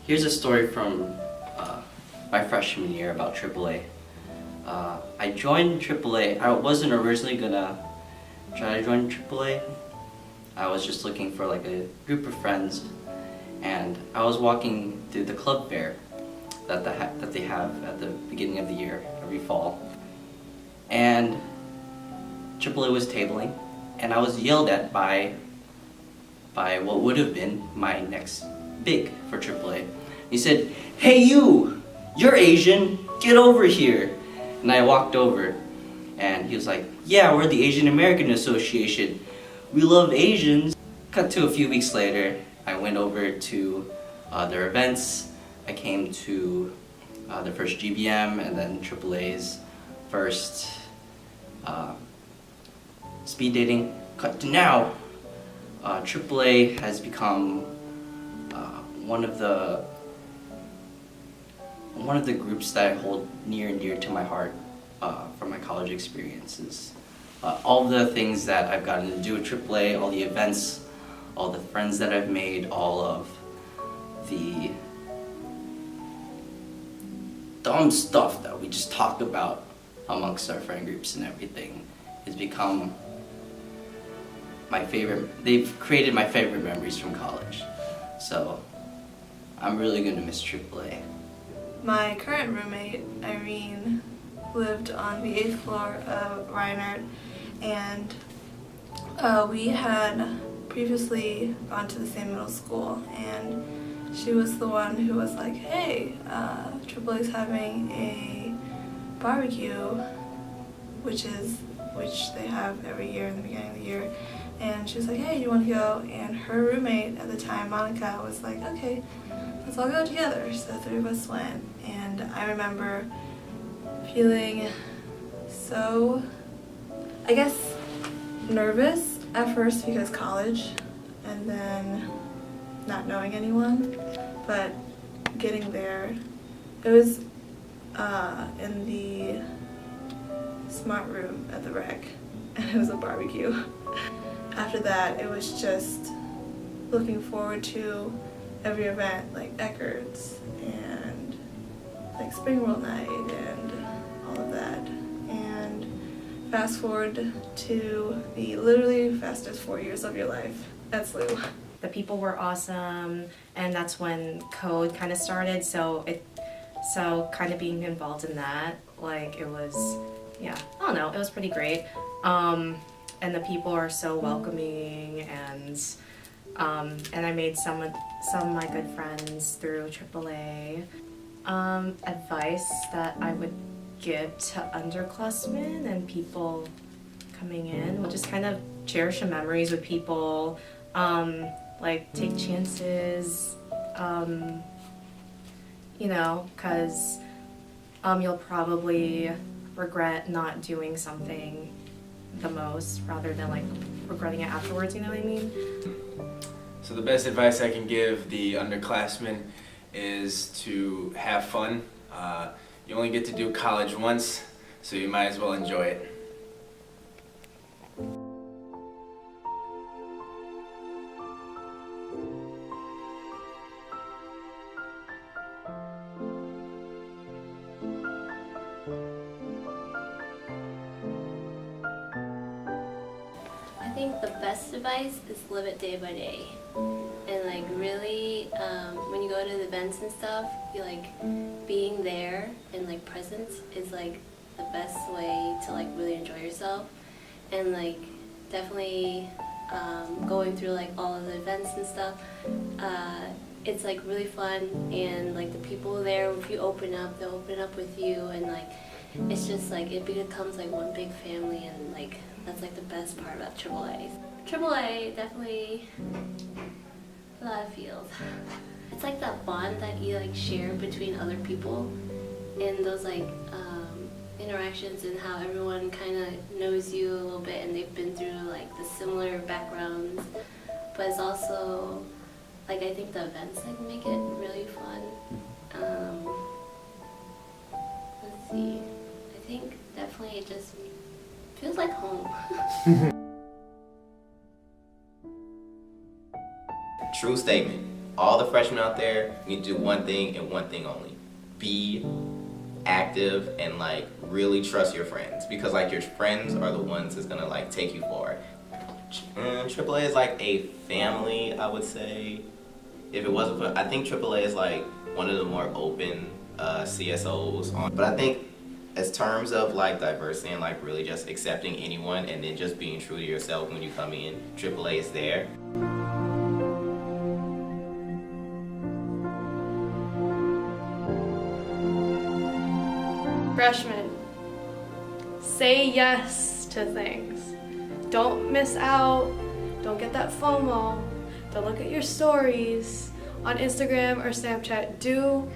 Here's a story from my freshman year about AAA. I joined AAA. I wasn't originally gonna try to join AAA. I was just looking for like a group of friends, and I was walking through the club fair that they have at the beginning of the year, every fall. And AAA was tabling, and I was yelled at by what would have been my next big for AAA. He said, "Hey you, you're Asian, get over here." And I walked over, and he was like, "Yeah, we're the Asian American Association. We love Asians." Cut to a few weeks later, I went over to their events. I came to the first GBM and then AAA's first speed dating. Cut to now, AAA has become one of the groups that I hold near and dear to my heart from my college experiences. All the things that I've gotten to do with AAA, all the events, all the friends that I've made, all of the dumb stuff that we just talk about amongst our friend groups and everything has become my favorite. They've created my favorite memories from college. So I'm really gonna miss AAA. My current roommate, Irene, lived on the 8th floor of Reinhardt, and we had previously gone to the same middle school, and she was the one who was like, "Hey, AAA's having a barbecue," which they have every year in the beginning of the year. And she was like, "Hey, you want to go?" And her roommate at the time, Monica, was like, "Okay, let's all go together." So the three of us went, and I remember feeling so, I guess, nervous at first because college, and then not knowing anyone, but getting there. It was in the smart room at the rec, and it was a barbecue. After that, it was just looking forward to every event, like Eckert's and like Spring World Night and all of that. And fast forward to the literally fastest 4 years of your life at SLU. The people were awesome, and that's when code kind of started, so kind of being involved in that, like, it was, yeah, I don't know, it was pretty great. And the people are so welcoming, and I made some of my good friends through AAA. Advice that I would give to underclassmen and people coming in, just kind of cherish your memories with people, like take chances, you know, because you'll probably regret not doing something the most rather than like regretting it afterwards, you know what I mean? So the best advice I can give the underclassmen is to have fun. You only get to do college once, so you might as well enjoy it. I think the best advice is live it day by day, and like really when you go to the events and stuff, you like being there and like presence is like the best way to like really enjoy yourself, and like definitely going through like all of the events and stuff, it's like really fun, and like the people there, if you open up, they'll open up with you, and like it's just like it becomes like one big family, and like that's like the best part about AAA. AAA definitely a lot of feels. It's like that bond that you like share between other people, and those like interactions, and how everyone kind of knows you a little bit, and they've been through like the similar backgrounds. But it's also like I think the events like make it really fun. Let's see. I think definitely it just feels like home. True statement. all the freshmen out there need to do one thing and one thing only. Be active and like really trust your friends, because like your friends are the ones that's gonna like take you forward. AAA is like a family, I would say. If it wasn't for, I think AAA is like one of the more open CSOs on. But I think as terms of like diversity and like really just accepting anyone and then just being true to yourself when you come in, AAA is there. Freshmen, say yes to things. Don't miss out. Don't get that FOMO. Don't look at your stories on Instagram or Snapchat. Do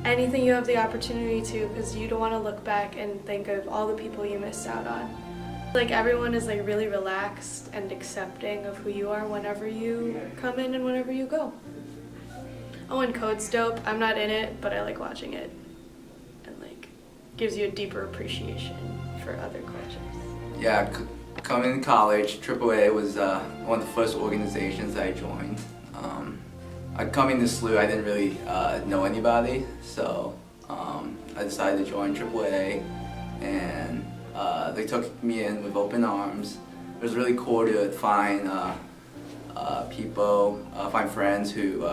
anything you have the opportunity to, because you don't want to look back and think of all the people you missed out on. Like, everyone is like really relaxed and accepting of who you are whenever you come in and whenever you go. Oh, and Code's dope. I'm not in it, but I like watching it. And like, gives you a deeper appreciation for other cultures. Yeah, coming to college, AAA was one of the first organizations I joined. Coming to SLU, I didn't really know anybody, so I decided to join AAA, and they took me in with open arms. It was really cool to find people, find friends who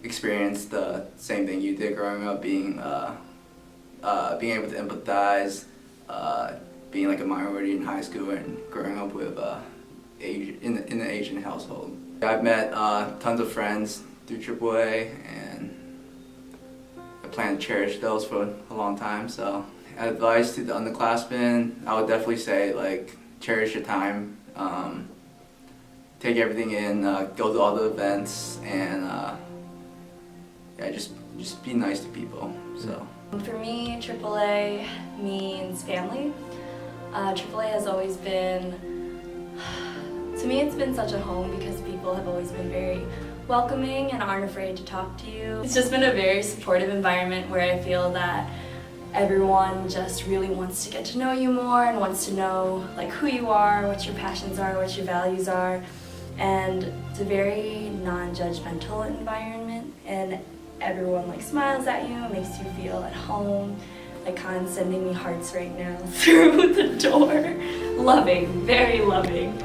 experienced the same thing you did growing up, being able to empathize, being like a minority in high school and growing up with in an Asian household. I've met tons of friends through AAA, and I plan to cherish those for a long time. So, advice to the underclassmen, I would definitely say like cherish your time, take everything in, go to all the events, and yeah, just be nice to people. So. For me, AAA means family. AAA has always been, to me it's been such a home because people have always been very welcoming and aren't afraid to talk to you. It's just been a very supportive environment where I feel that everyone just really wants to get to know you more and wants to know like who you are, what your passions are, what your values are. And it's a very non-judgmental environment, and everyone like smiles at you, makes you feel at home. Like Khan's sending me hearts right now through the door. Loving, very loving.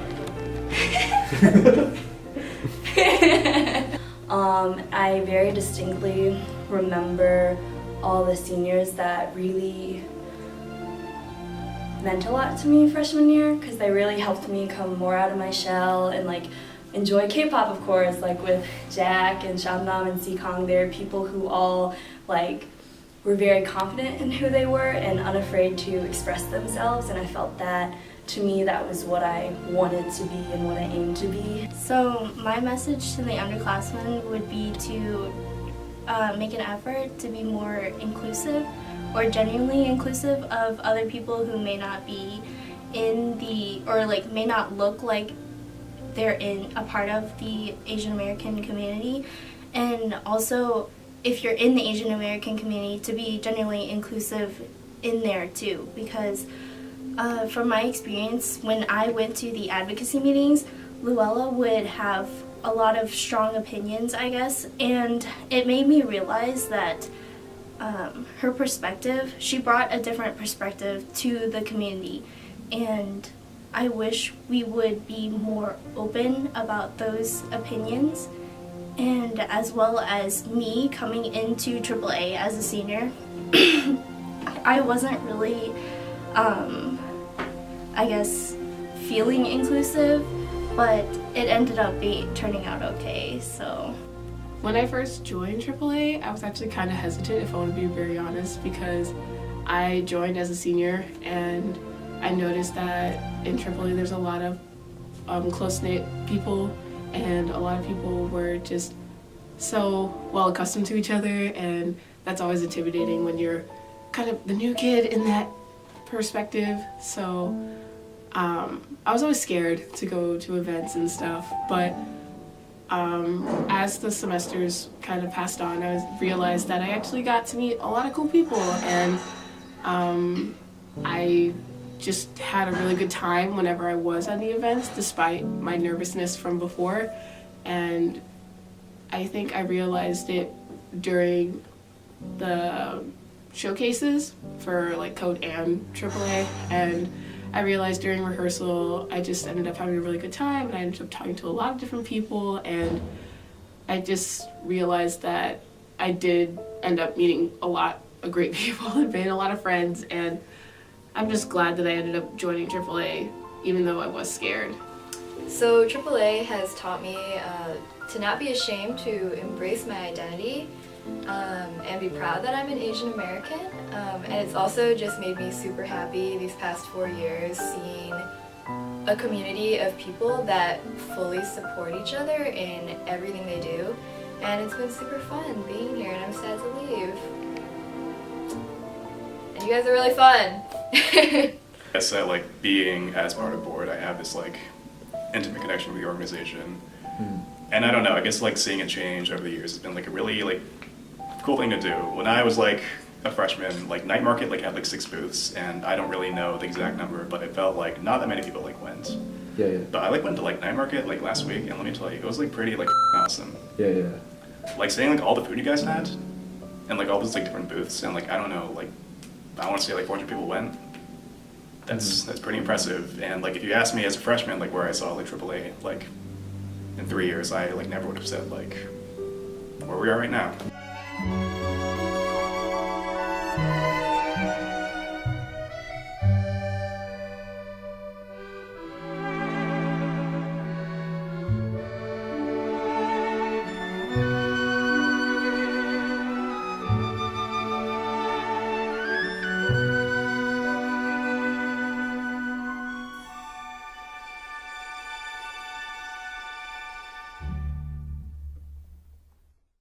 I very distinctly remember all the seniors that really meant a lot to me freshman year, because they really helped me come more out of my shell and like enjoy K-pop, of course, like with Jack and Shamnam and Seekong. They're people who all like were very confident in who they were and unafraid to express themselves, and I felt that to me that was what I wanted to be and what I aimed to be. So my message to the underclassmen would be to make an effort to be more inclusive or genuinely inclusive of other people who may not be in the, or like may not look like they're in a part of the Asian American community. And also, if you're in the Asian American community, to be genuinely inclusive in there too, because from my experience, when I went to the advocacy meetings, Luella would have a lot of strong opinions, I guess, and it made me realize that her perspective, she brought a different perspective to the community, and I wish we would be more open about those opinions. And as well as me coming into AAA as a senior, I wasn't really, I guess, feeling inclusive, but it ended up turning out okay, so. When I first joined AAA, I was actually kind of hesitant, if I want to be very honest, because I joined as a senior and I noticed that in AAA there's a lot of close-knit people, and a lot of people were just so well accustomed to each other, and that's always intimidating when you're kind of the new kid in that perspective. So I was always scared to go to events and stuff, but as the semesters kind of passed on, I realized that I actually got to meet a lot of cool people, and I just had a really good time whenever I was at the events, despite my nervousness from before. And I think I realized it during the showcases for like Code and AAA, and I realized during rehearsal I just ended up having a really good time, and I ended up talking to a lot of different people, and I just realized that I did end up meeting a lot of great people and made a lot of friends, and I'm just glad that I ended up joining AAA even though I was scared. So AAA has taught me to not be ashamed to embrace my identity and be proud that I'm an Asian American. And it's also just made me super happy these past 4 years seeing a community of people that fully support each other in everything they do. And it's been super fun being here, and I'm sad to leave. And you guys are really fun. I said, like, being as part of board, I have this like intimate connection with the organization. And I don't know, I guess like seeing it change over the years has been like a really like cool thing to do. When I was like a freshman, like Night Market like had like 6 booths, and I don't really know the exact number, but it felt like not that many people like went. Yeah. But I like went to like Night Market like last week, and let me tell you, it was like pretty like awesome. Yeah. Like seeing like all the food you guys had, and like all those like different booths, and like I don't know, like I want to say like 400 people went. That's pretty impressive. And like if you asked me as a freshman like where I saw like AAA like in 3 years, I like never would have said like where we are right now.